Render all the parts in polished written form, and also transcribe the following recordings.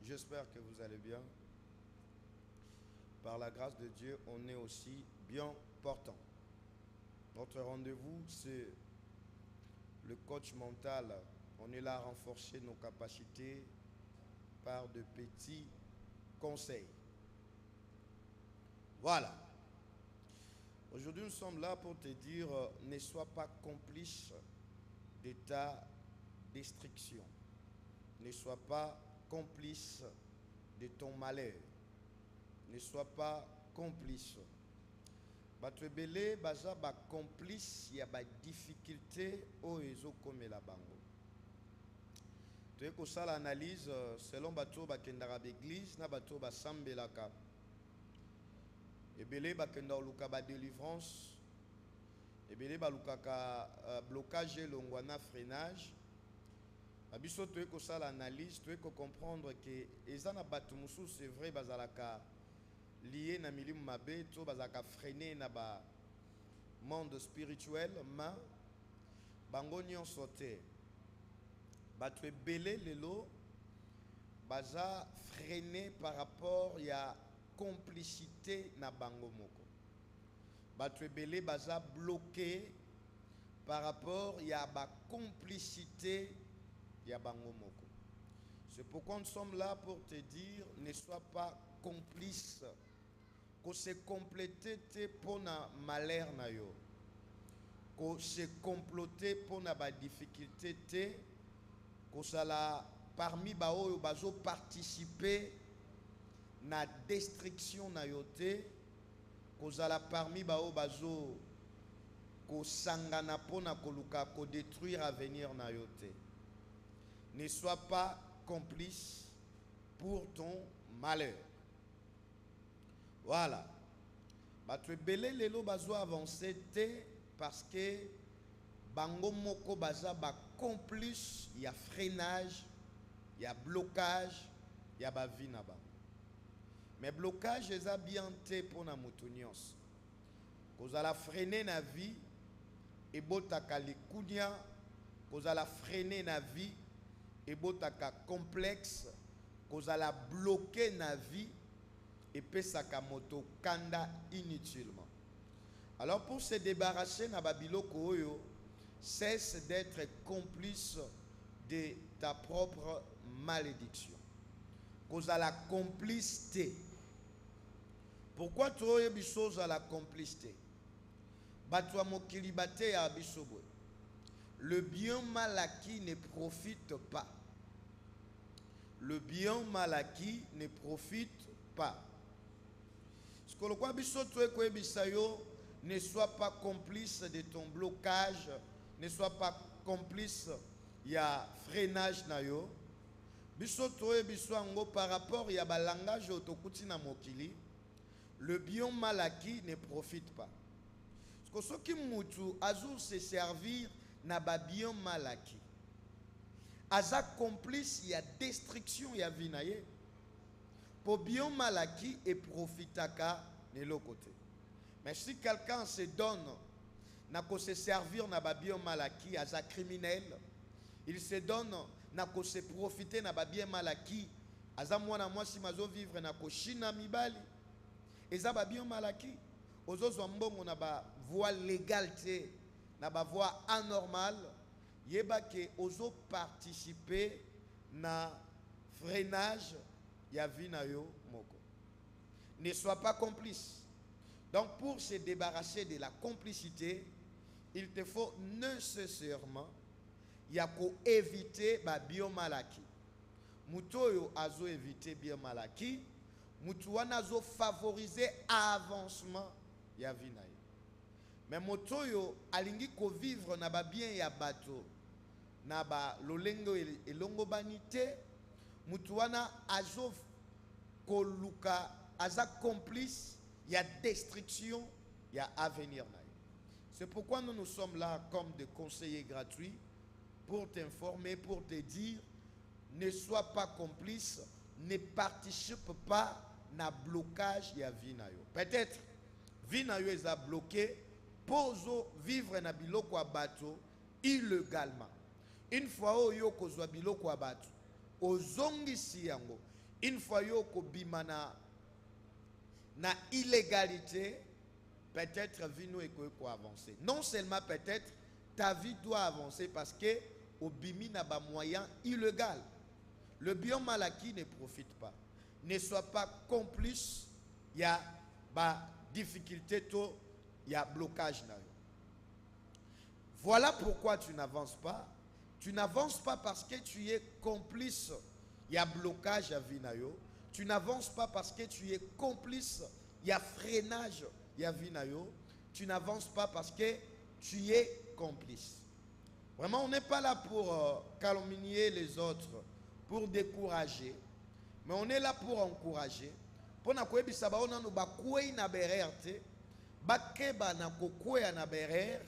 J'espère que vous allez bien. Par la grâce de Dieu, on est aussi bien portant. Notre rendez-vous, c'est le coach mental. On est là à renforcer nos capacités par de petits conseils. Voilà. Aujourd'hui, nous sommes là pour te dire, ne sois pas complice de ta destruction. Ne sois pas complice de ton malheur. Ne sois pas complice. Bato ebele baza ba complice ya ba difficulté oyo comme la bango. Tu es ça l'analyse selon bato bakendaka l'église na bato basambelaka. Ebele bakenda luka ba délivrance. Ebele balukaka blocage longwana freinage. Abiso tu es ça l'analyse, tu es comprendre que ezana bato musu c'est vrai bazalaka lié na milimu mabe to bazaka freiner na ba monde spirituel ma bango nyonso te bato ebele lelo baza freiner par rapport ya complicité na bango moko bato ebele baza bloqué par rapport ya ba complicité ya bango moko. C'est pourquoi nous sommes là pour te dire ne sois pas complice ko se compléter te pona malheur na yo, ko se comploter pona ba difficulté te, ko sala parmi ba oyo bazo participer na destruction na yo te, ko sala parmi ba oyo bazo ko sangana pona ko luka ko détruire avenir na yo te. Ne sois pas complice pour ton malheur. Voilà. Bato ebele lelo bazo avancer te parce que bango moko baza ba complice ya freinage, ya blocage, ya ba vie na ba. Mais blocage eza bien te pona moto nyonso. Kozala freiner na vie ebotaka likunya, kozala freiner na vie ebotaka complexe, kozala bloquer na vie et pesaka moto kanda inutilement. Alors pour se débarrasser na babiloko oyo, cesse d'être complice de ta propre malédiction. Kozala complicité. Pourquoi tu oye biso za la complicité? Batwa mokili bate ya biso boy. Le bien mal acquis ne profite pas. Le bien mal acquis ne profite pas. Ne sois pas complice de ton blocage, ne sois pas complice ya freinage na yo. Par rapport ya balangage otokuti na mokili, le bien mal acquis ne profite pas. Parce que ce qui mutu azur se servir na ba bien mal acquis. Aza complice ya destruction ya vie na ye. Pour bien mal acquis et profitaka de l'autre côté. Mais si quelqu'un se donne n'a qu'à se servir n'a pas bien mal acquis à un criminel, il se donne n'a qu'à se profiter n'a pas bien mal acquis à un moi si mazo vivre n'a qu'à china mibali et ça va bien mal acquis aux autres on n'a pas voie légalité n'a pas voie anormale yeba que aux autres participer na freinage ya vie na yo moko. Ne sois pas complice. Donc pour se débarrasser de la complicité, il te faut nécessairement éviter ba biomalaki. Mutoyo azo éviter biomalaki, mutuana azo favoriser avancement ya vie na yo. Mais mutoyo alingi ko vivre na ba bien ya bato na ba lolengo elongo banité. Mutuana azo koluka aza complice, il y a destruction, il y a avenir. C'est pourquoi nous nous sommes là comme des conseillers gratuits pour t'informer, pour te dire ne sois pas complice, ne participe pas na blocage ya vie na yo. Peut-être vie na yo est bloqué pour vivre na biloko a bato illégalement. Une fois yo kozwa biloko a bato ozongisi yango Une fois yo kobimana na illégalité, peut-être vie nous peut avancer. Non seulement peut-être ta vie doit avancer parce que au bimi na ba moyen illégal. Le bien malaki ne profite pas. Ne sois pas complice, il y a ba difficulté, il y a blocage. Voilà pourquoi tu n'avances pas. Tu n'avances pas parce que tu es complice, il y a blocage à Vinayo. Tu n'avances pas parce que tu es complice, il y a freinage, il y a Vinayo. Tu n'avances pas parce que tu es complice. Vraiment, on n'est pas là pour calomnier les autres, pour décourager, mais on est là pour encourager. Pour na kwe bisaba ona no bakwe na bererte, bakeba na kokwe na berere,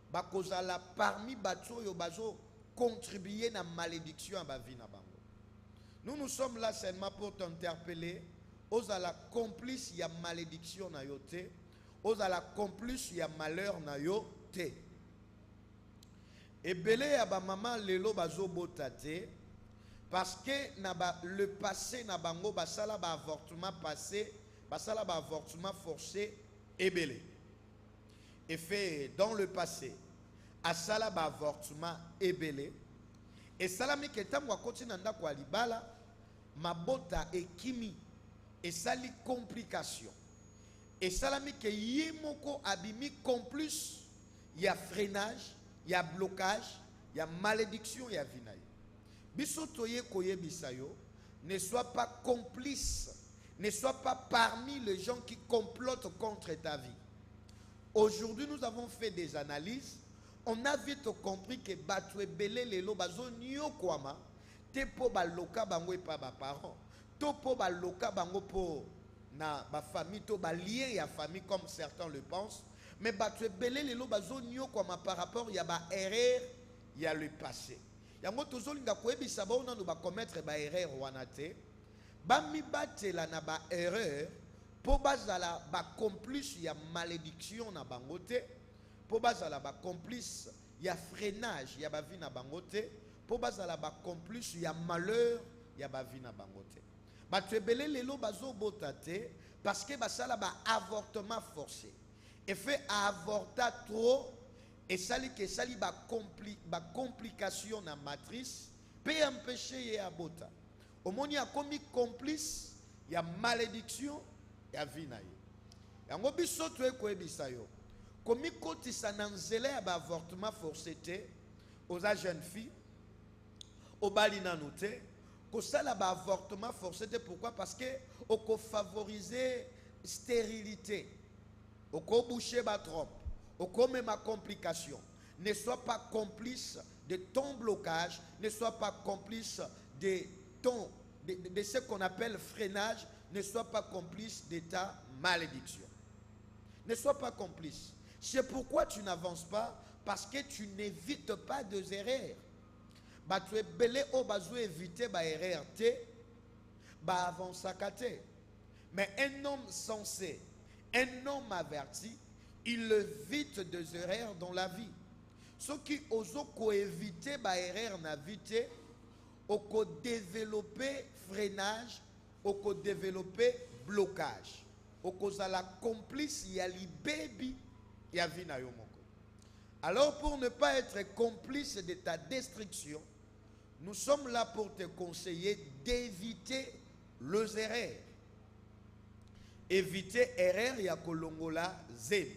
bakozala parmi bato yo bazo contribuer na malédiction à ba vie na bango. Nous sommes là seulement pour t'interpeller. Aux à la complice y a malédiction na yote, aux à la complice y a malheur na yote. Et belé ya ba maman lelo bazo botate. Parce que le passé n'a bango basala ba avortement passé, basala ba avortement forcé et belé. Et fait dans le passé, asala ba avortement et belé. Et salami ketam wa koti nanda kwa libala, mabota et kimi et sali complication. Et salami ke yimoko abimi complice, il y a freinage, il y a blocage, il y a malédiction, il y a vinaille. Bisotoye koye bisayo, ne sois pas complice, ne sois pas parmi les gens qui complotent contre ta vie. Aujourd'hui, nous avons fait des analyses. On a vite compris que batwe belé lelo bazo nyo kwama, te po ba loka bango et pas ba parents, to po ba loka bango po na ba famille, to ba lié ya famille comme certains le pensent, mais batwe belé lelo bazo nyo kwama par rapport ya ba erreur, ya le passé. Yango tozolinga koyebisa bona no ba commettre ba erreur wana te, ba mi batela na ba erreur po bazala ba complice ya malédiction na bango te, po bazala ba complice ya freinage ya ba vie na bango te, po bazala ba complice ya malheur ya ba vie na bango te. Ba tebele lelo bazo bota te parce que basala ba avortement forcé. Et fait avorta trop. Et sali que sali ba complication na matrice peut empêcher ya bota. Au monde y a commis complice, il y a malédiction, il y a vie na yo. Yango biso to ko ebisa yo. Commis kotisa na nzela ya ba avortement forcé te aux jeunes filles au bali na noté ko sala ba avortement forcé te. Pourquoi? Parce que o ko favoriser stérilité. O ko boucher ba trompe. Au comme ma complication, ne sois pas complice de ton blocage, ne sois pas complice de ce qu'on appelle freinage, ne sois pas complice de ta malédiction. Ne sois pas complice. C'est pourquoi tu n'avances pas, parce que tu n'évites pas des erreurs. Bah tu es belé au bazo éviter ba erreur te, ba avancer. Mais un homme sensé, un homme averti, il évite des erreurs dans la vie. Ceux qui osent éviter des erreurs dans la vie, ont développé freinage, ont développé blocage. Ont la complice, il y a les baby, il y a vie. Alors pour ne pas être complice de ta destruction, nous sommes là pour te conseiller d'éviter les erreurs. Éviter erreur ya kolongola zen.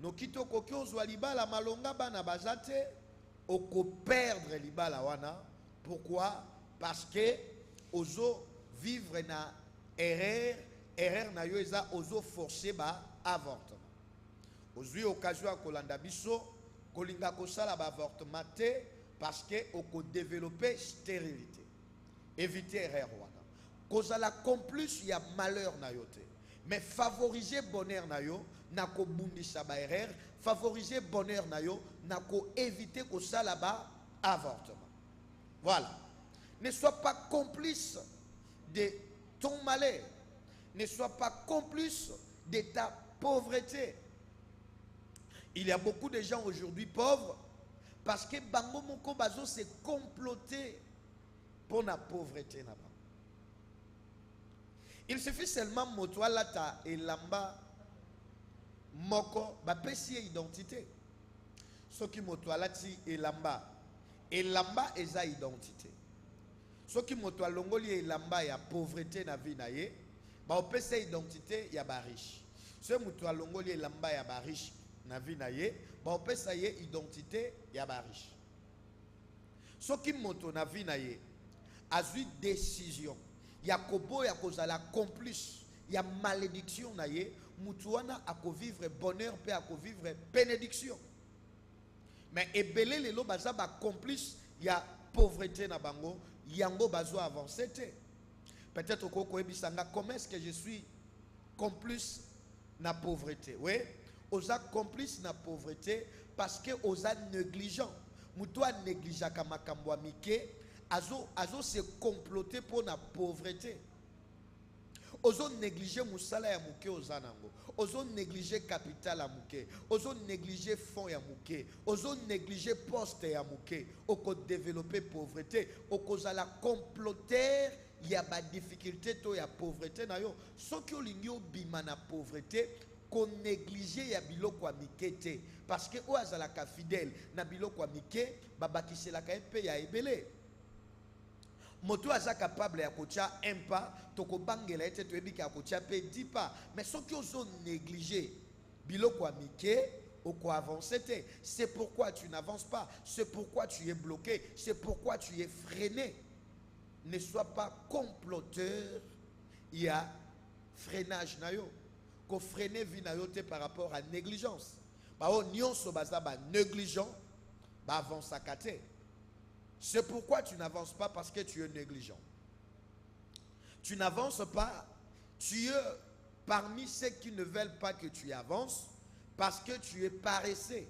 No kito kokyo zwa libala malonga bana bazate oko perdre libala wana. Pourquoi? Parce que ozo vivre na erreur na yo eza ozo forcer ba avortement. Ozui occasion kolanda biso kolinga kosala ba avortement te parce que oko développer stérilité. Éviter erreur wana. Kozala complice ya malheur na yo te. Mais favoriser bonheur na yo, nako bundisa ba erreur, favoriser bonheur na yo, nako éviter ko sala ba avortement. Voilà. Ne sois pas complice de ton malheur. Ne sois pas complice de ta pauvreté. Il y a beaucoup de gens aujourd'hui pauvres parce que bango moko bazo se comploter pour la pauvreté na ba. Il suffit seulement moto lata et lamba moko ba pesi identité. Ce qui moto lati et lamba eza identité. Ce qui moto longoli et lamba ya pauvreté na vie na ye ba pesi identité ya ba riche. Ce moto longoli et lamba ya ba riche na vie na ye ba pesi ye identité ya ba riche. Ce qui moto na vie na ye a eu décision. Yakobo ya kozala complice, ya malédiction na ye, mutuana a ko vivre bonheur pe a ko vivre bénédiction. Mais ebele lelo baza ba complice ya pauvreté na bango, yango bazo avancer te. Peut-être koko ebisanga comment est-ce que je suis complice na pauvreté. Oui, oza complice na pauvreté parce que oza négligent. Mutua négligaka makambo mike. Azo se comploter pour la pauvreté. Ozo négliger musala ya muke ozanango. Ozo négliger capital ya muke. Ozo négliger fonds ya muke. Ozo négliger poste ya muke. Oko développer pauvreté. Oko zala comploter ya ba difficulté to ya pauvreté na yo. Soki olingi obima na pauvreté, ko négliger ya biloko ya mike te. Parce que o azala ka fidèle na biloko ya mike, babakisela ka epe ya ebele. Moto aza capable ya kotia un pas, toko bangela ete to ebika ya kotia pe 10 pas. Mais ce qui oso négliger biloko ya mike, oko avancer te. C'est pourquoi tu n'avances pas, c'est pourquoi tu es bloqué, c'est pourquoi tu es freiné. Ne sois pas comploteur, il y a freinage na yo. Ko freiner vi na yo te par rapport à négligence. Ba o nyonso baza ba négligent, ba avancer kate. C'est pourquoi tu n'avances pas, parce que tu es négligent. Tu n'avances pas, tu es parmi ceux qui ne veulent pas que tu avances, parce que tu es paresseux.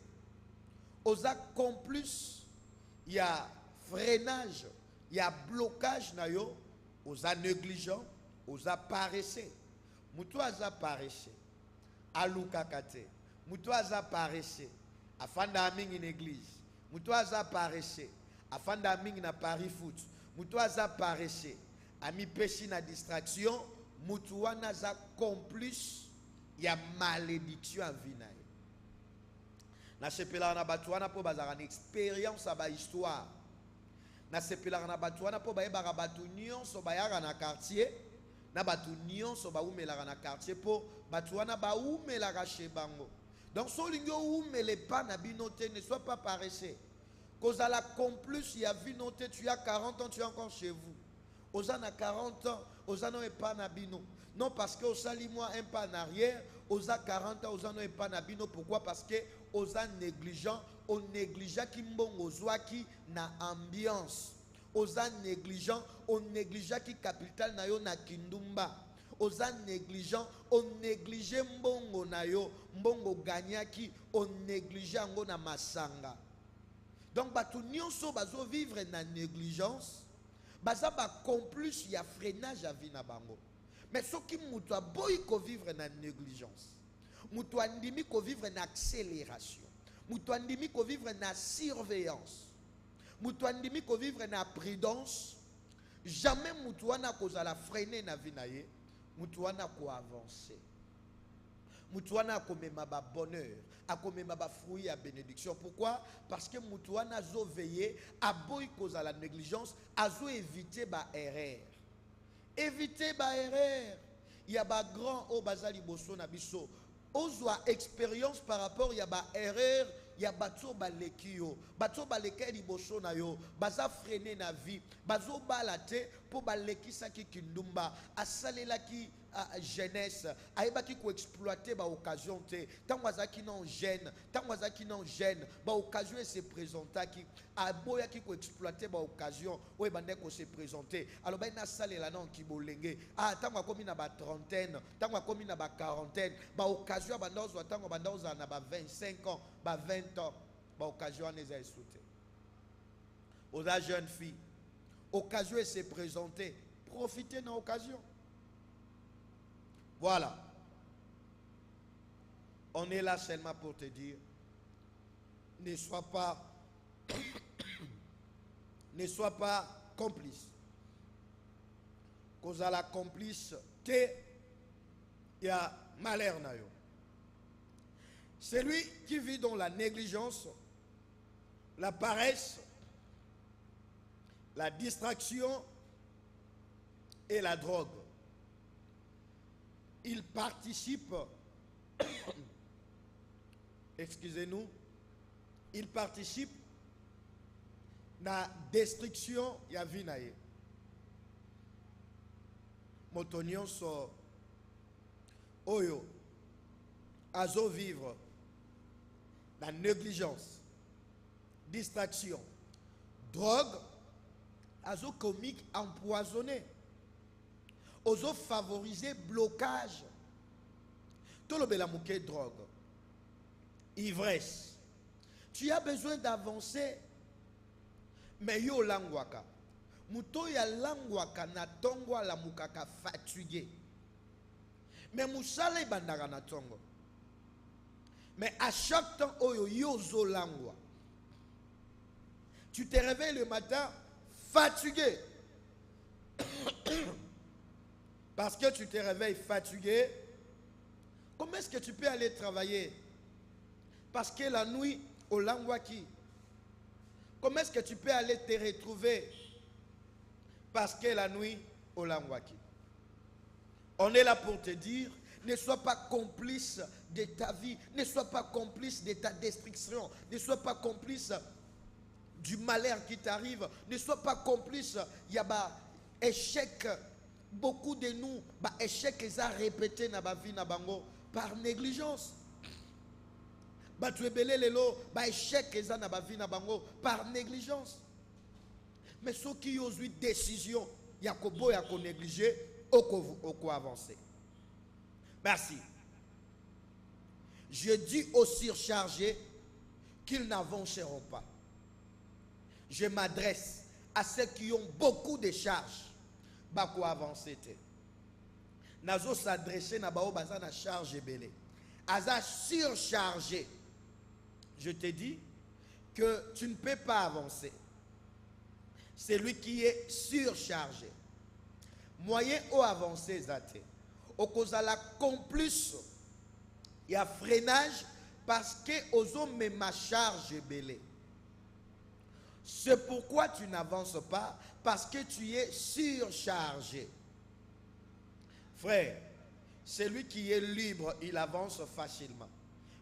Aux accomplices, il y a freinage, il y a blocage, aux négligents, aux paresseux. Moutou aza paresseux, aluka kate. Moutou aza paresseux, afanda aming in église. Moutou aza paresseux. Afanda mingi na Paris foot, mutu aza paresseux, ami peshi na distraction, mutu wana za complice ya malédiction en vie na ye. Na sepela na batu wana po bazaka na expérience ba histoire. Na sepela na batu wana po baye baka batu nyonso bayaka na quartier, na batu nyonso ba umelaka na quartier po batu wana ba umelaka chez bango. Donc so lingo umele pa na binote, ne sois pas paresseux. Cause à la complice, il y a vu noter, tu as 40 ans, tu es encore chez vous. Osan a 40 ans, Osan n'est pas nabino. Non, parce que Osali moi un pas en arrière, Osa 40 ans, Osan n'est pas nabino. Pourquoi? Parce que Osan négligent, on négligea qui mbongo qui na ambiance. Osan négligent, on négligea qui capital na yo na kindumba. Osan négligent, on négligeait mbongo na yo, mbongo ganyaki, on négligeait ngo na masanga. Donc, batu nyonso bazo vivre na négligence, baza ba complice ya freinage à vie na bango. Mais ce qui mutu boy ko vivre na négligence, mutu andimi ko vivre na accélération, mutu andimi ko vivre na surveillance, mutu andimi ko vivre na prudence, jamais mutu wana kozala freiner na vie na ye, mutu wana ko avancer. Mutuana a commis ma bonheur, a commis ma fruit à bénédiction. Pourquoi? Parce que Mutuana a veillé à boy cause à la négligence, a évité ba erreur. Éviter ba erreur. Il y a ba grand au bazali bosso na biso. Ozwa expérience par rapport il y a ba erreur. Il y a bateau balekio, bateau baleke di bosso na yo, baza freiner na vie, bazo balate pour balekisa ki kindumba, asalela ki jeunesse, aïba qui ko exploiter ba occasion te, tant wazaki non jeune, ba occasion se présenter qui aboya qui ko exploiter ba occasion, ouais bande ko se présenter. Alors ba na salela non ki bolenge, tant komi na ba trentaine, tant komi na ba quarantaine, ba occasion banda zo tant banda zo na ba 25 ans, ba 20 ans, ba occasion les a sauté. Aux jeunes filles, occasion se présenter, profitez de l'occasion. Voilà. On est là seulement pour te dire, ne sois pas ne sois pas complice. Cause à la complice difficulté, il y a malheur na yo. Celui qui vit dans la négligence, la paresse, la distraction et la drogue, il participe, excusez-nous, il participe à la destruction ya vie na ye. Moto nyonso oyo azo vivre la négligence, distraction, drogue, azo comique empoisonné, ozo favoriser blocage, tout le belamouké drogue, ivresse. Tu as besoin d'avancer, mais yo langwaka. Muto ya langwaka na tongwa la mukaka fatigué. Mais musala ibandaka na tongo. Mais à chaque temps, oyo yozo langwa. Tu te réveilles le matin fatigué. Parce que tu te réveilles fatigué. Comment est-ce que tu peux aller travailler? Parce que la nuit, au langwaki. Comment est-ce que tu peux aller te retrouver? Parce que la nuit, au langwaki. On est là pour te dire, ne sois pas complice de ta vie, ne sois pas complice de ta destruction, ne sois pas complice du malheur qui t'arrive, ne sois pas complice, il y a des échecs, beaucoup de nous, des échecs qu'ils ont répétés dans la vie par négligence. Tu es belé lelo, des échecs qu'ils ont dans la vie par négligence. Mais ceux qui ont eu décision, il y a qu'on négligé, au avancer. Merci. Je dis aux surchargés qu'ils n'avanceront pas. Je m'adresse à ceux qui ont beaucoup de charges. Bako avancer. Nazo s'adresser na bao baza na charge belé. Aza surchargé. Je te dis que tu ne peux pas avancer. C'est lui qui est surchargé. Moyen au avancer zate. Au cause la complice, il y a freinage parce que aux hommes ma charge belé. C'est pourquoi tu n'avances pas, parce que tu es surchargé. Frère, celui qui est libre, il avance facilement.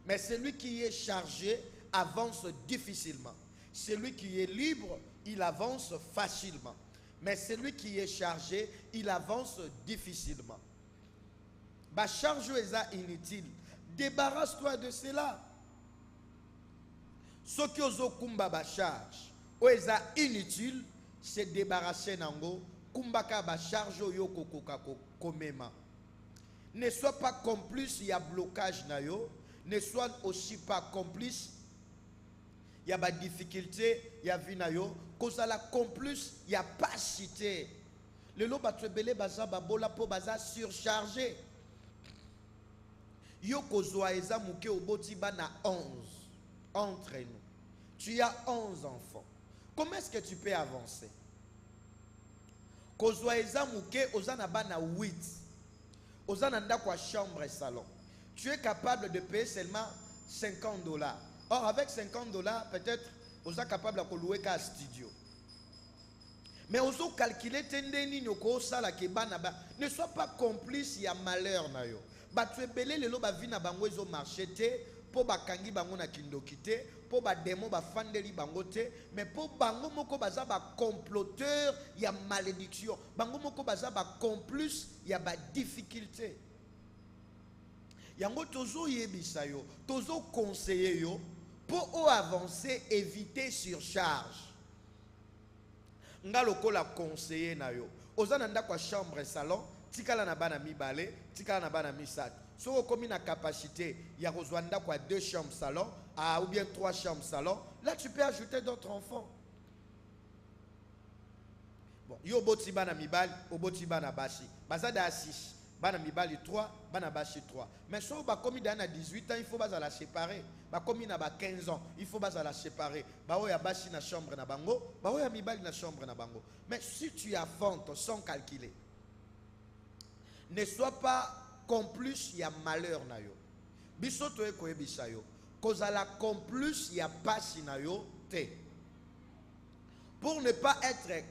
Mais celui qui est chargé avance difficilement. Celui qui est libre, il avance facilement. Mais celui qui est chargé, il avance difficilement. Ba charge est inutile. Débarrasse-toi de cela. Ce qui est kumba ba charge, est inutile, c'est débarrasser nango. Kumbaka ba charge yo kokoka komema. Ne sois pas complice, il y a blocage na yo. Ne sois aussi pas complice. Il y a des difficultés, il y a vinayo. Cause à la complice, il n'y a pas cité. Le lot batrebele baza babola po baza surchargé. Yo kozwa eza muke obotiba na 11 entre nous. Tu as 11 enfants. Comment est-ce que tu peux avancer? Kozwa eza muke ozana bana 8. Ozana nda kwa chambre et salon. Tu es capable de payer seulement $50. Or, avec $50, peut-être, vous êtes capable de louer un studio. Mais vous avez calculé, ne sois pas complice, il y a malheur. Tu es belé, le loba vina bango ils ont marché, pour bakangi bango na kindokite, pour ba démon ba fandeli bango te, mais pour bango moko baza ba comploteur, il y a malédiction. Bango moko baza ba complice, il y a ba difficulté. Yango tozo yebisa yo, tozo conseiller yo pour avancer, éviter surcharge. Nga lokola conseiller na yo. Ozananda kwa chambre salon, tikala na bana mibale, tikala na bana misat. So komi na capacité, ya kozwanda kwa 2 chambres salon, ou bien 3 chambres salon, là tu peux ajouter d'autres enfants. Bon, yo boti bana mibale, oboti bana bashi. Bazada 6. Bana mibali 3, bana bashi 3. Mais si on a commis dans 18 ans, il faut la séparer. Ba commis na 15 ans, il faut la séparer. Ba oya bashi na chambre na bango, ba oya mibali na chambre na bango. Mais si tu affrontes sans calculer, Ne sois pas complice, il y a malheur na yo. Biso to ekoyebisa yo. Kozala complice, il y a passe na yo te. Pour ne pas être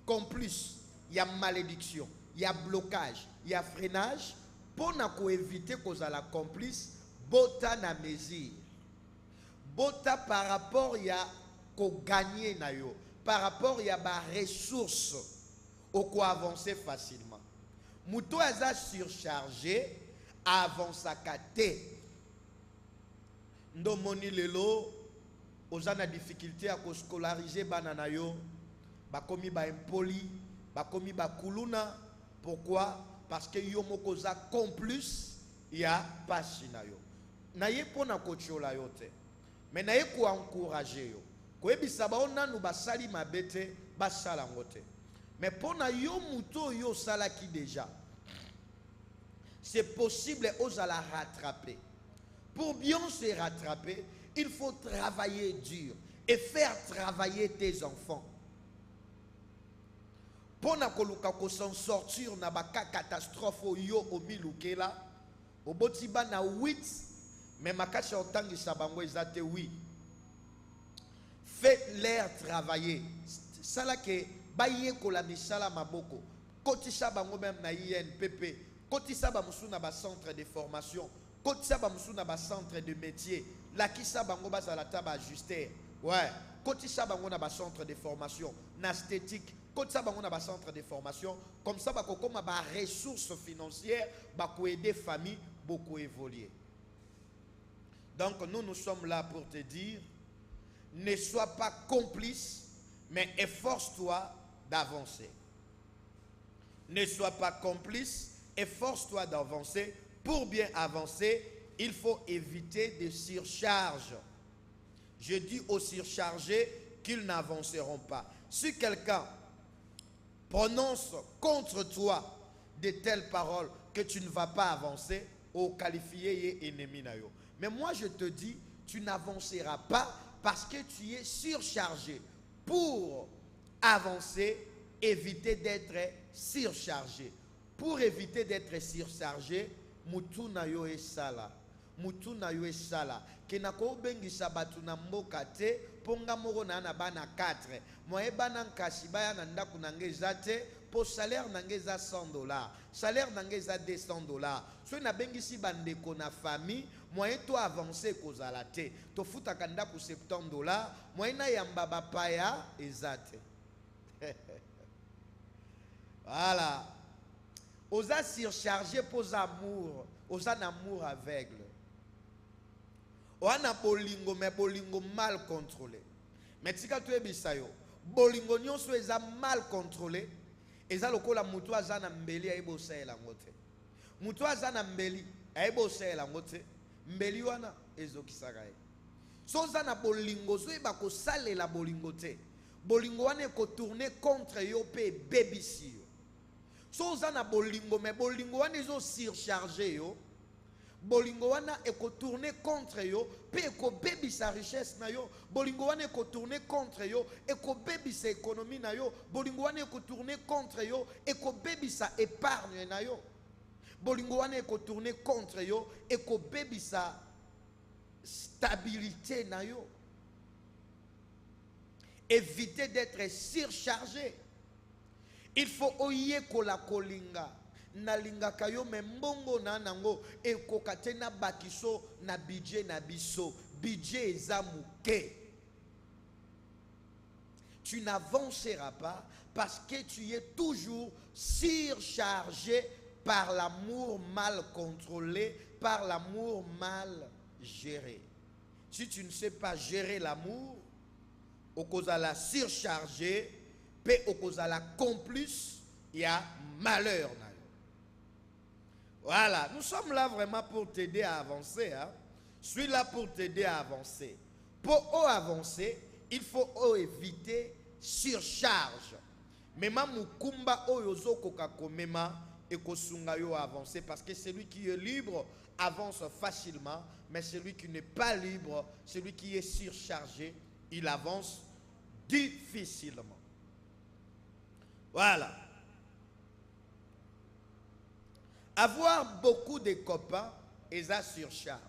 complice, il y a malédiction, il y a blocage, il y a freinage. Pour ne éviter kozala complice, bota na mesure. Bota par rapport il y a ko gagner na yo. Par rapport il y a ba ressources au quoi avancer facilement. Mouto aza surchargé avance à kate. Ndo moni lelo ozana difficulté à ko scolariser banana yo, ba komi ba impoli, ba komi ba kuluna. Pourquoi? Parce que yo moko za complice ya pasi na yo. Na ye pona ko chola yo te. Mais na ye ko encourager yo. Ko ebisa ba ona nu basali mabete basala ngote. Mais pour yo muto yo salaki déjà, c'est possible aux la rattraper. Pour bien se rattraper, il faut travailler dur et faire travailler tes enfants. Pour ko s'en sortir na baka catastrophe yo o milukela, o botiba na 8, mais makacha otangi sabango ezate oui. Faites-leur travailler. Ça là que baye ko la misala maboko. Kotisa bango même na INPP, kotisa ba musu na ba centre de formation, kotisa ba musu na ba centre de métier, la kisa bango ba za taba ajuster. Ouais, kotisa bango na ba centre de formation, na esthétique, kotisa bango na ba centre de formation, comme ça ba kokoma ba ressources financières, ba ko aider famille beaucoup évoluer. Donc nous sommes là pour te dire, ne sois pas complice, mais efforce-toi d'avancer. Ne sois pas complice, efforce-toi d'avancer. Pour bien avancer, il faut éviter des surcharges. Je dis aux surchargés qu'ils n'avanceront pas. Si quelqu'un prononce contre toi de telles paroles que tu ne vas pas avancer, au qualifié ennemi na yo. Mais moi je te dis, tu n'avanceras pas parce que tu es surchargé. Pour avancer, éviter d'être surchargé. Pour éviter d'être surchargé, mutu na yo esala. Mutu na yo esala. Kenako bengisa batu na mboka te, ponga moko na na bana 4. Moye bana nkasi baya na ndaku nangeza te, po salaire nangeza $100. Salaire nangeza $200. So na bengisi bandeko na famille, moye to avancer kozala te. To futa kanda ku $70, moye na yamba bapaya ezate. Voilà. Osa surchargé pour amour, osa un amour aveugle. Oana bolingo mais bolingo mal contrôlé. Mais tika tu ebisayo, bolingo nyonso eza mal contrôlé. Eza lokola mutu aza na mbeli aibo sela ngote. Mutu aza na mbeli aibo sela ngote. Mbeli wana ezokisaka ye. So za na bolingo so eba ko salela bolingo te. Bolingo wana ko tourner contre yo pe bebisi yo. So za na bolingo mais bolingo wana ezo surcharger yo. Bolingo wana eko tourner contre yo pe eko bebisa richesse na yo. Bolingo wana eko tourner contre yo eko bebisa économie na yo. Bolingo wana eko tourner contre yo eko bebisa épargne na yo. Bolingo wana eko tourner contre yo eko bebisa stabilité na yo. Éviter d'être surchargé. Il faut oye kola kolinga. Na linga kayo membongo na nango ekokate na bakiso na budget na biso. Budget ezamuke. Tu n'avanceras pas parce que tu es toujours surchargé par l'amour mal contrôlé, par l'amour mal géré. Si tu ne sais pas gérer l'amour, au cause à la surcharger, pe au cause à la complice, il y a malheur. Voilà, nous sommes là vraiment pour t'aider à avancer. Hein? Je suis là pour t'aider à avancer. Pour avancer, il faut éviter surcharge. Mema mukumba oyozo kokako mema et kosunga yo avancer parce que celui qui est libre avance facilement, mais celui qui n'est pas libre, celui qui est surchargé, il avance difficilement. Voilà. Avoir beaucoup de copains et ça surcharge.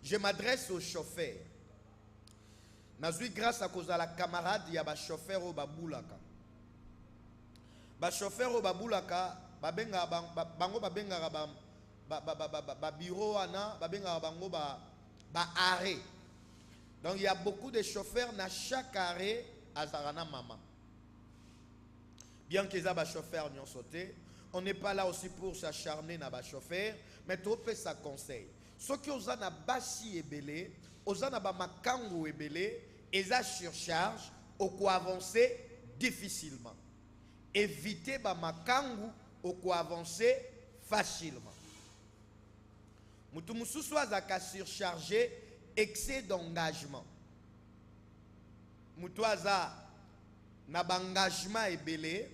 Je m'adresse aux chauffeurs. Nazui grâce à cause de la camarade, il y a des chauffeurs au baboulaka. Les chauffeurs au baboulaka, babenga bango babenga ba bureau ana, babenga bango ba arrêt. Donc il y a beaucoup de chauffeurs dans chaque arrêt à Zarana Mama. Bien qu'ils aient des chauffeurs n'y ont sauté, on n'est pas là aussi pour s'acharner dans les chauffeurs, mais tout peut ça conseil. Ceux qui ont na basi et belé, ont na ba makango et belé, et ça surcharge, au quoi avancer difficilement. Éviter ba makango, au quoi avancer facilement. Moutou moussou soit à surcharger, excès d'engagement. Moutou aza na bangagement et belé,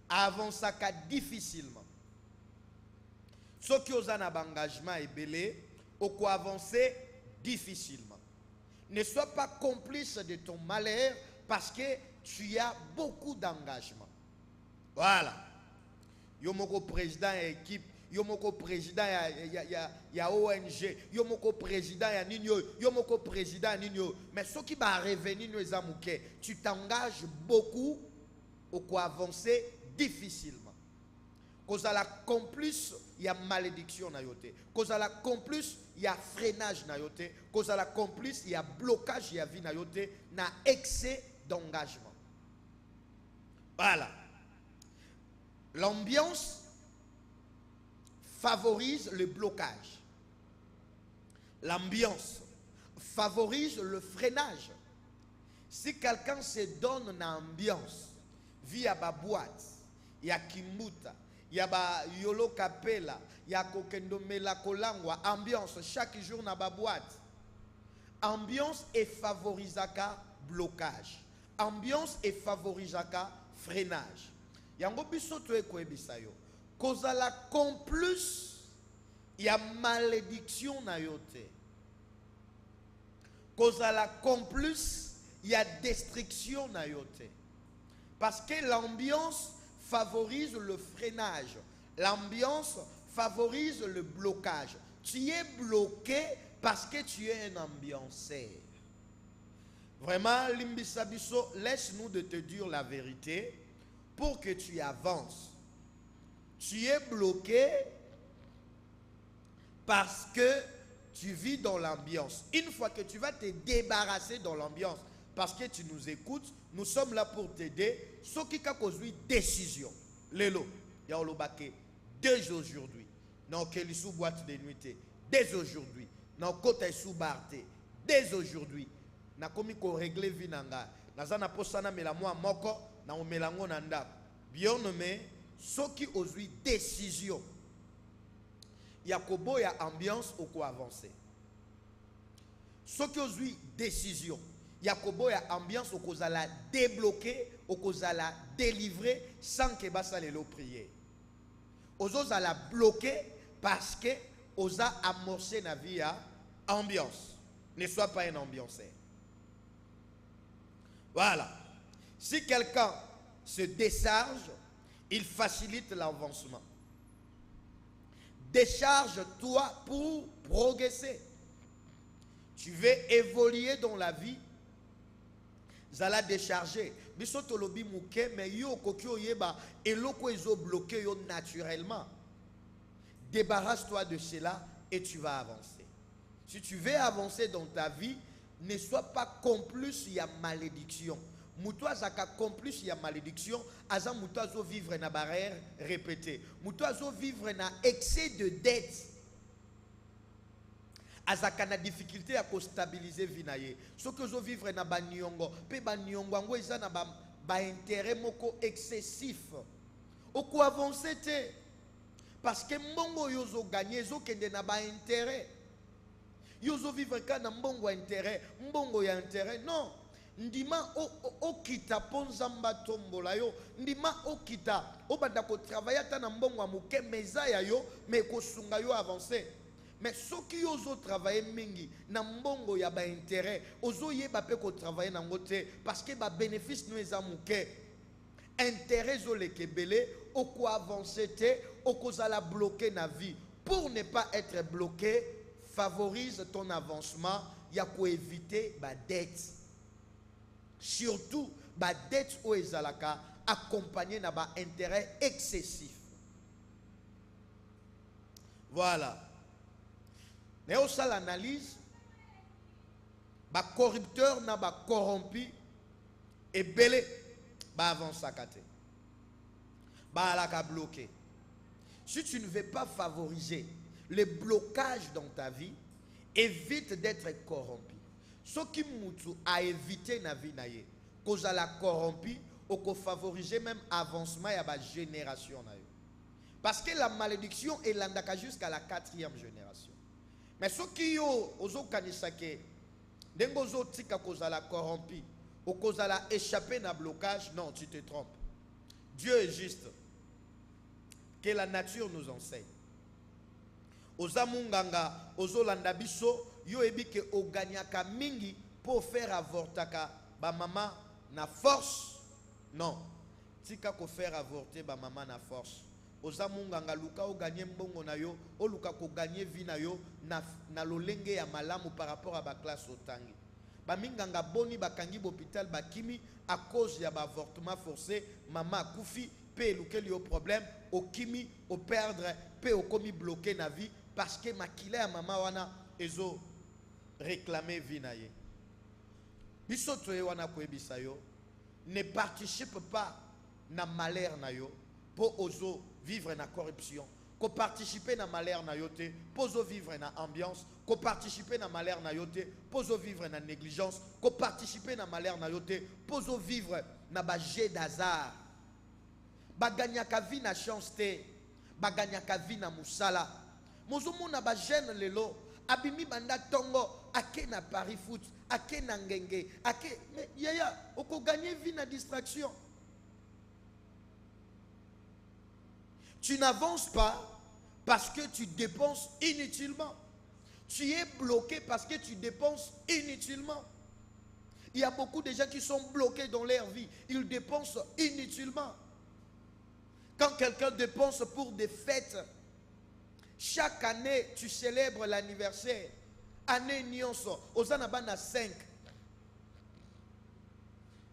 avancer difficilement. Ceux qui ont un engagement et belé, au quoi avancer difficilement. Ne sois pas complice de ton malheur parce que tu as beaucoup d'engagement. Voilà. Yomoko président et équipe, Yomoko président ya ONG, Yomoko président ya Nino, Yomoko président Nino. Mais ceux qui va revenir nous amouké, tu t'engages beaucoup au quoi avancer difficilement. Cause à la complice, il y a malédiction na yote. Cause à la complice, il y a freinage na yote. Cause à la complice, il y a blocage, il y a vie na yote, na excès d'engagement. Voilà. L'ambiance favorise le blocage. L'ambiance favorise le freinage. Si quelqu'un se donne une ambiance via ba boîte, il y a kimbuta, il y a ba yolo kapela, il y a kokendo melakolangwa, ambiance chaque jour na ba boîte. Ambiance et favorisaka blocage. Ambiance et favorisaka freinage. Yango biso to ekoebisa yo. Kozala complice, il y a malédiction na yote. Kozala complice, il y a destruction na yote. Parce que l'ambiance favorise le freinage. L'ambiance favorise le blocage. Tu es bloqué parce que tu es un ambianceur. Vraiment, Limbisabiso, laisse-nous de te dire la vérité pour que tu avances. Tu es bloqué parce que tu vis dans l'ambiance. Une fois que tu vas te débarrasser dans l'ambiance, parce que tu nous écoutes, nous sommes là pour t'aider. Ce qui a causé décision. Lélo, il y a olobake dès aujourd'hui. Dans quelle sous boîte de nuit, dès aujourd'hui. Dans côté sous barte, dès aujourd'hui. Na komi ko régler vinanga. Nazana posana melamwa moko na omelango nanda. Bien nommé, ce qui aujourd'hui décision. Yakobo ya ambiance au quoi avancer. Ce qui aujourd'hui décision. Yakobo ya ambiance au cause la débloquer, au cause la délivrer sans que basa lelo prier. Ozo la bloquer parce que oza amorcer na vie ya ambiance. Ne sois pas un ambianceur. Voilà. Si quelqu'un se décharge, il facilite l'avancement. Décharge-toi pour progresser. Tu veux évoluer dans la vie. Zala décharger. Bisoto lobi mouke, mais yo kokyo yeba eloko ezo bloqué yo naturellement. Débarrasse-toi de cela et tu vas avancer. Si tu veux avancer dans ta vie, ne sois pas complice, il y a malédiction. Moutoua zaka complice, il y a malédiction. Aza moutoua zo vivre na barrière répétée. Moutoua zo vivre na excès de dette. Azaka na difficulté à stabiliser vinaye. Ce que zo vivre na ba nyongo, pe ba nyongo ngo eza na ba intérêt moko excessif. Oko avancer te. Parce que mbongo yo zo gagner zo kende na ba intérêt. Yo zo vivre ka na mbongo intérêt, mbongo ya intérêt. Non. Ndima okita ponzamba tombola yo, ndima okita obanda ko travailler ta na mbongo amuke meza ya yo, mais ko sunga yo avancer. Mais ceux qui osent travailler mingi na mbongo ya ba intérêt, ozo yeba pe ko travailler na ngote parce que ba bénéfice nous ezamuke. intérêt zolekebele oko avancer te oko zala bloqué na vie. Pour ne pas être bloqué, favorise ton avancement, ya ko éviter ba dette. Surtout ba dette o ezalaka accompagné na ba intérêt excessif. Voilà. Néo ça l'analyse ba corrupteur na ba corrompu et belé ba avance sakate. Ba alaka bloqué. Si tu ne veux pas favoriser le blocage dans ta vie, évite d'être corrompu. Ce qui moutou a évité na vie naye, cause à la corrompu ou ko favoriser même avancement ya ba génération naye. Parce que la malédiction est landaka jusqu'à la 4e génération. Mais ce qui yo ozo kanisake dengo zo tika cause à la corrompu ou cause à la échapper na blocage, non, tu te trompes. Dieu est juste. Que la nature nous enseigne. Ozamunganga, ozolanda biso, yo ebike oganyaka mingi pour faire avortaka ba mama na force. Non. Tika ko faire avorter ba mama na force. Ozamunganga luka o gagner mbongo na yo, o luka ko gagner vie na yo na lolenge ya malamu par rapport à ba classe otangi. Ba minganga boni bakangi l'hôpital bakimi à cause ya ba avortement forcé, mama kufi pe luke au problème, au kimi, au perdre, pe au komi bloqué na vie parce que makila ya mama wana ezo réclamer vie na ye. Biso toye wana ko ebisa yo, ne participe pas na malheur na yo pour ozo vivre na corruption. Ko participer na malheur na yo te pour ozo vivre na ambiance, ko participer na malheur na yo te pour ozo vivre na négligence, ko participer na malheur na yo te pour ozo vivre na ba jeu d'hasard. Baganyaka vi na chance te, baganyaka vi na musala. Mozomona ba jeune lelo, abimi banda tongo, ake na Paris foot, ake na ngenge, ake mais yaya, oko gagner vie na distraction. Tu n'avances pas parce que tu dépenses inutilement. Tu es bloqué parce que tu dépenses inutilement. Il y a beaucoup de gens qui sont bloqués dans leur vie. Ils dépensent inutilement. Quand quelqu'un dépense pour des fêtes, chaque année, tu célèbres l'anniversaire. Année nyonso, ozanabana 5.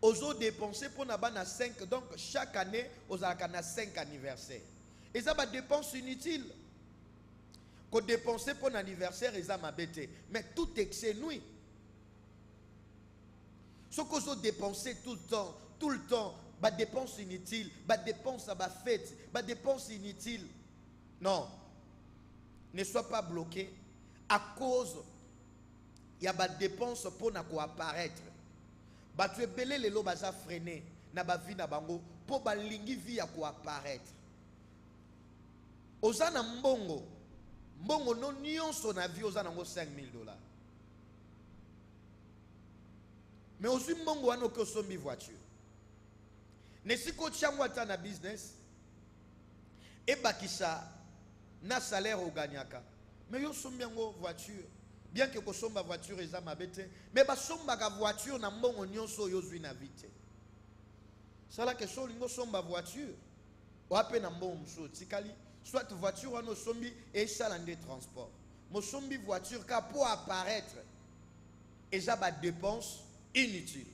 Ozo dépenser pour nabana 5. Donc, chaque année, ozanabana 5 anniversaires. Et ça va dépense inutile. Qu'on dépenser pour l'anniversaire, ils ont bêté. Mais tout excès nuit. Ce qu'on a dépensé tout le temps, bah dépense inutile, bah dépense à bah fête, bah dépense inutile. Non. Ne sois pas bloqué à cause il y a bah dépense pour na ko apparaître. Bah tu es belé les lots baza freiner na ba vie na bango pour ba lingi vie à ko apparaître. Ozana mbongo non nyonso na vie ozana ngo $5,000. Mais aussi mbongo wana ko sombi voiture. Ne siko tchangwa ta na business et bakisa na salaire au gagnaka. Mais yo sombi ngo voiture. Bien que ko somba voiture eza mabete, mais ba somba ka voiture na mbongo nyonso yo zwi na vite. Sala que so lingo somba voiture. O ape na mbongo mso tikali. Soit voiture wana sombi et salande transport. Mo sombi voiture ka pour apparaître. Et ça ba dépense inutile.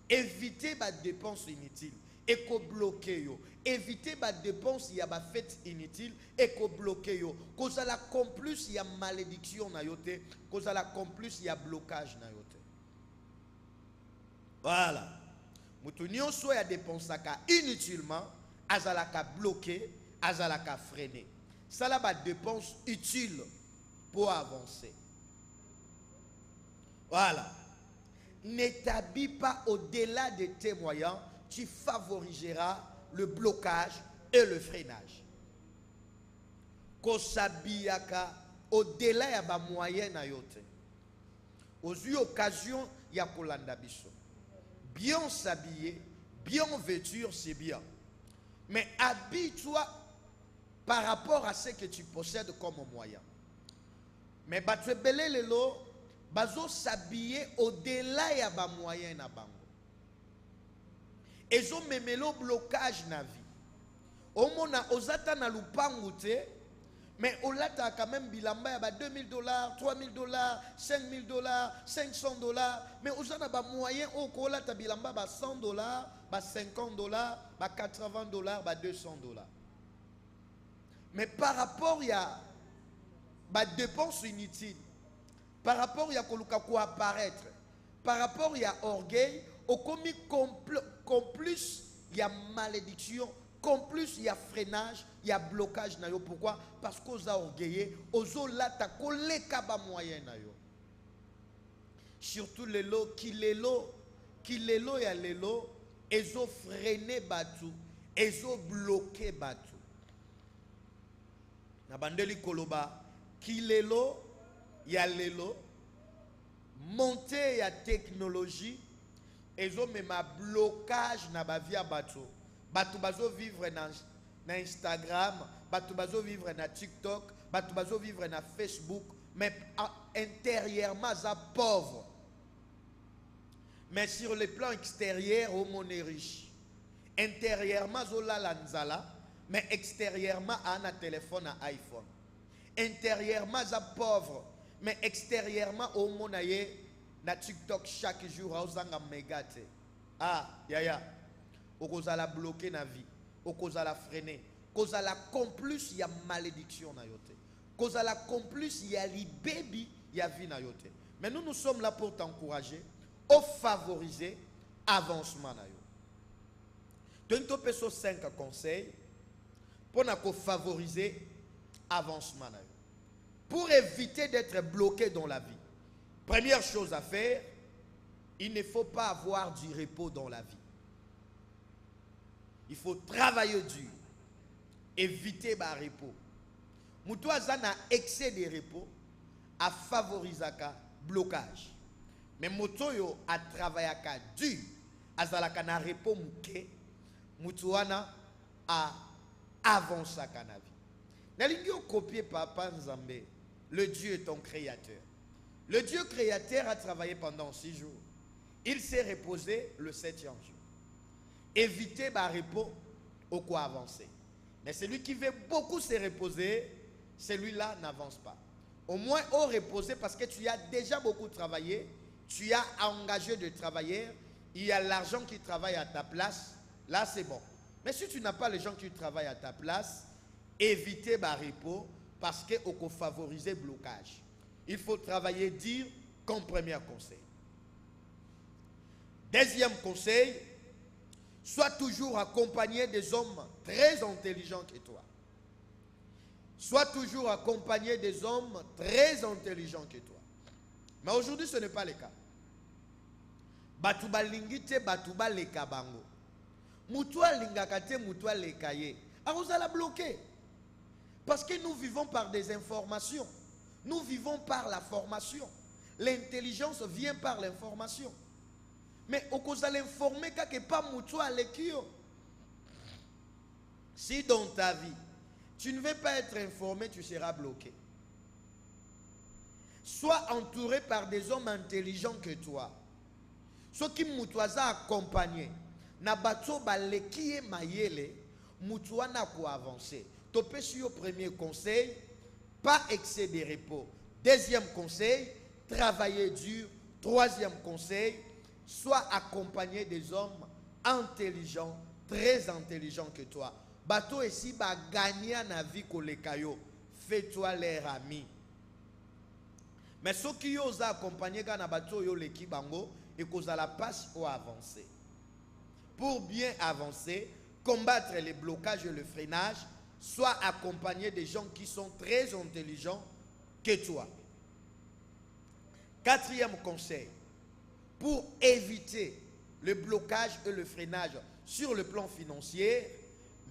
Évitez les dépenses inutiles et qu'on bloque yo. Évitez les dépenses, il y a des fêtes inutiles et qu'on bloque yo. Cause à la complice, il y a malédiction na yote. Cause à la complice, il y a blocage na yote. Voilà. Moutounion soit ya dépensaka inutilement, azalaka bloqué, azalaka freiné. Ça là ba dépense utile pour avancer. Voilà. Ne t'habille pas au-delà de tes moyens, tu favoriseras le blocage et le freinage. Kosabiyaka au-delà ya ba moyen na yote. Aux occasions ya kolanda biso. Bien s'habiller, bien vêture, c'est bien. Mais habille-toi par rapport à ce que tu possèdes comme moyen. Mais batwebele lelo bazo s'habiller au-delà ya ba moyen na bango. ezo memelo blocage na vie. Omona ozata na lupangu te, mais olata quand même bilamba ya ba $2000, $3000, $5000, $500, mais ozana ba moyen oko olata bilamba ba $100, ba $50, ba $80, ba $200. Mais par rapport ya ba dépenses inutiles, par rapport à koluka ko apparaître, par rapport à orgueil, au commis plus il y a malédiction, comme plus il y a freinage, il y a blocage na yo. Pourquoi? Parce qu'on a orgueillé, ozo lata koleka ba moyen na yo. Surtout les lots qui ya lelo, ezo freiner batu, ezo bloquer batu. Na bandeli koloba kilelo ya lelo monter ya technologie ezo mema blocage na ba via bato bazo vivre na Instagram, bazo vivre na TikTok, bazo vivre na Facebook, mais intérieurement ça pauvre, mais sur le plan extérieur au monde est riche. Intérieurement zola lanzala, mais extérieurement a un téléphone à iPhone. Intérieurement ça pauvre, mais extérieurement au monde na TikTok chaque jour ozanga megate. Ah yaya okozala bloquer na vie, okozala freiner, kozala complice ya malédiction na yote, kozala complice ya libebi ya vie na yote. Mais nous sommes là pour t'encourager, au favoriser avancement na yo. Tento peso 5 conseils pour na ko favoriser avancement na yo, pour éviter d'être bloqué dans la vie. Première chose à faire, il ne faut pas avoir du repos dans la vie. Il faut travailler dur, éviter le repos. Moutouaza na excès de repos a favorisé le blocage. Mais motoyo a travaillé dur, azalaka na repos mouké, moutouana a avancé na vie. Nalingi copier Papa Nzambe, le Dieu est ton créateur. Le Dieu créateur a travaillé pendant 6 jours. Il s'est reposé le 7e jour. Éviter le repos au quoi avancer. Mais celui qui veut beaucoup se reposer, celui-là n'avance pas. Au moins, au reposer parce que tu as déjà beaucoup travaillé, tu as engagé de travailler, il y a l'argent qui travaille à ta place, là c'est bon. Mais si tu n'as pas les gens qui travaillent à ta place, éviter le repos parce que au favoriser le blocage. Il faut travailler dur comme premier conseil. Deuxième conseil, sois toujours accompagné des hommes très intelligents que toi. Sois toujours accompagné des hommes très intelligents que toi. Mais aujourd'hui, ce n'est pas le cas. Batuba lingite, batuba leka bango. Moutoua lingakate, moutoua lekaye. Alors vous allez bloquer. Parce que nous vivons par des informations. Nous vivons par la formation. L'intelligence vient par l'information. Mais au cause de l'informer, que pas moutoua lekio. Si dans ta vie, tu ne veux pas être informé, tu seras bloqué. Sois entouré par des hommes intelligents que toi. Ceux qui moutouaza accompagné. Na bato balekie mayele, moutoua na pour avancer. Topé sur le premier conseil, pas excès de repos. Deuxième conseil, travailler dur. Troisième conseil, sois accompagné des hommes intelligents, très intelligents que toi. Bato ici va gagner na vie kolekayo. Fais-toi leur ami. Mais ceux qui osent accompagner quand bato yo leki bango et cause à la passe au avancer. Pour bien avancer, combattre les blocages et le freinage, sois accompagné des gens qui sont très intelligents que toi. Quatrième conseil, pour éviter le blocage et le freinage sur le plan financier,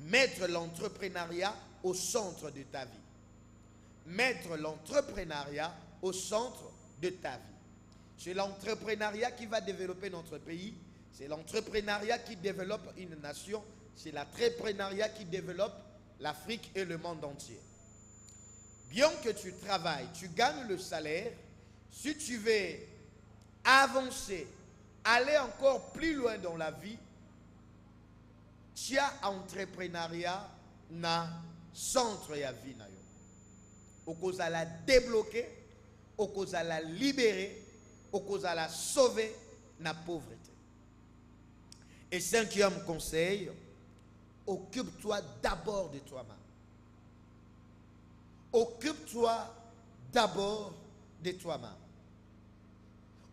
mettre l'entrepreneuriat au centre de ta vie. Mettre l'entrepreneuriat au centre de ta vie. C'est l'entrepreneuriat qui va développer notre pays. C'est l'entrepreneuriat qui développe une nation. C'est l'entrepreneuriat qui développe l'Afrique et le monde entier. Bien que tu travailles, tu gagnes le salaire, si tu veux avancer, aller encore plus loin dans la vie, tia entrepreneuriat na centre ya vie na yo. Okozala débloquer, okozala libérer, okozala sauver na pauvreté. Et cinquième conseil, occupe-toi d'abord de toi-même. Occupe-toi d'abord de toi-même.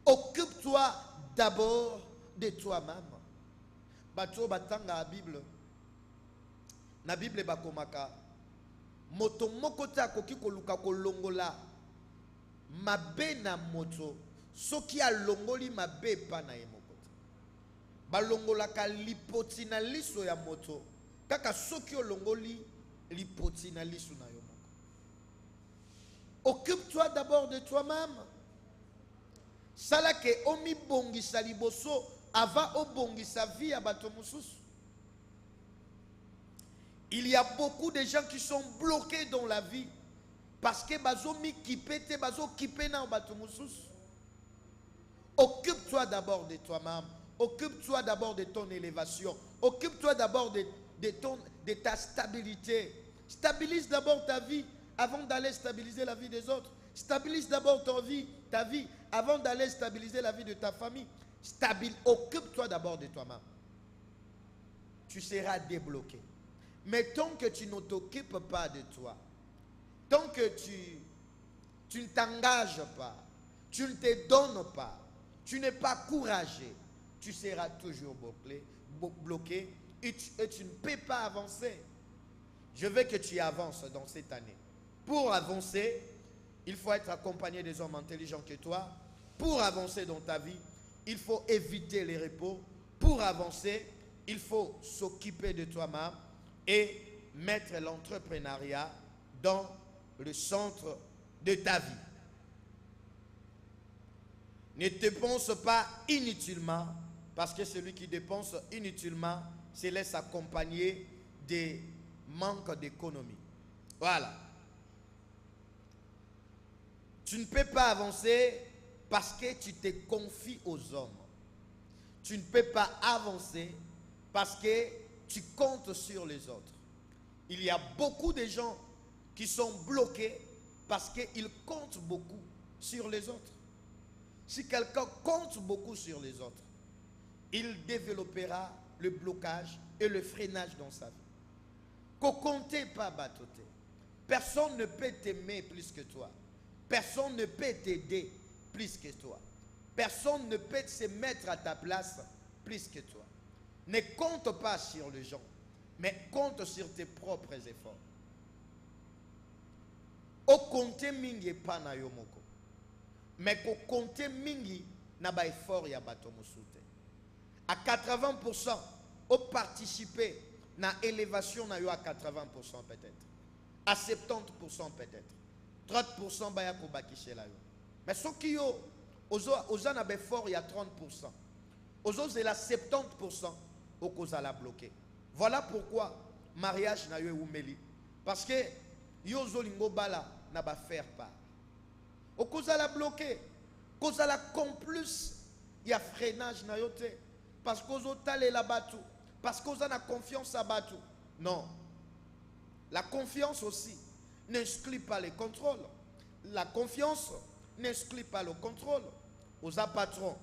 Occupe-toi d'abord de toi-même. Bato batanga la Bible. Na Bible bakomaka. Moto mokota koki koluka kolongola. Mabe na moto. Soki a longoli mabe pa na yemokota. Balongola ka lipoti na liso ya moto. Kaka soki o longoli lipoti na liso na yomoko. Occupe-toi d'abord de toi-même. Salake omi bongi saliboso ava o bongi sa vie à bato mususu. Il y a beaucoup de gens qui sont bloqués dans la vie parce que bazo mi kipete bazo kipe na bato mususu. Occupe-toi d'abord de toi-même. Occupe-toi d'abord de ton élévation. Occupe-toi d'abord de ta stabilité. Stabilise d'abord ta vie avant d'aller stabiliser la vie des autres. Stabilise d'abord ta vie avant d'aller stabiliser la vie de ta famille. Occupe-toi d'abord de toi-même. Tu seras débloqué. Mais tant que tu ne t'occupes pas de toi, tant que tu ne t'engages pas, tu ne te donnes pas, tu n'es pas courageux, tu seras toujours bloqué et tu ne peux pas avancer. Je veux que tu avances dans cette année. Pour avancer, il faut être accompagné des hommes intelligents que toi. Pour avancer dans ta vie, il faut éviter les repos. Pour avancer, il faut s'occuper de toi-même et mettre l'entrepreneuriat dans le centre de ta vie. Ne dépense pas inutilement, parce que celui qui dépense inutilement se laisse accompagner des manques d'économie. Voilà. Tu ne peux pas avancer parce que tu te confies aux hommes. Tu ne peux pas avancer parce que tu comptes sur les autres. Il y a beaucoup de gens qui sont bloqués parce qu'ils comptent beaucoup sur les autres. Si quelqu'un compte beaucoup sur les autres, il développera le blocage et le freinage dans sa vie. Qu'on compte pas batoté. Personne ne peut t'aimer plus que toi. Personne ne peut t'aider plus que toi. Personne ne peut se mettre à ta place plus que toi. Ne compte pas sur les gens, mais compte sur tes propres efforts. O compte mingi pa na yo moko. Mais ko compte mingi na ba effort ya bato musute. À 80%, o participer na élévation na yo à 80% peut-être. À 70% peut-être. 30% baya ko bakishe la yo. Mais ce qui yo oza na ba effort ya 30%. Ozo c'est la 70% au cause la bloquer. Voilà pourquoi mariage na yo oumeli. Parce que yo zolingo bala na ba faire part. Au cause la bloquer. Cause la plus il y a freinage na yo te. Parce qu'ozo tale la batu. Parce qu'ozo na confiance à batu. Non. La confiance aussi n'exclut pas le contrôle. La confiance n'exclut pas le contrôle. Aux patrons,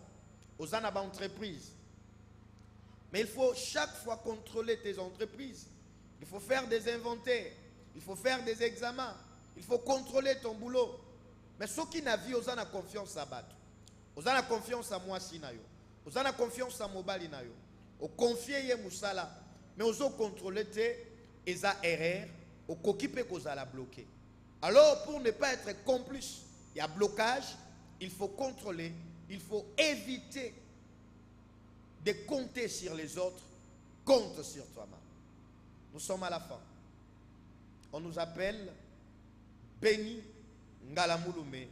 aux entreprises. Mais il faut chaque fois contrôler tes entreprises. Il faut faire des inventaires. Il faut faire des examens. Il faut contrôler ton boulot. Mais ceux qui n'ont vu, ils ont confiance à Batou. Ils ont confiance à moi, Sinayo. Ils ont confiance à Mobali Nayo. Ils ont confié à Moussala. Mais ils ont contrôlé tes erreurs. Ils ont occupé qu'ils ont bloqué. Alors, pour ne pas être complice, il y a blocage. Il faut contrôler. Il faut éviter de compter sur les autres. Compte sur toi-même. Nous sommes à la fin. On nous appelle Béni Ngalamouloumé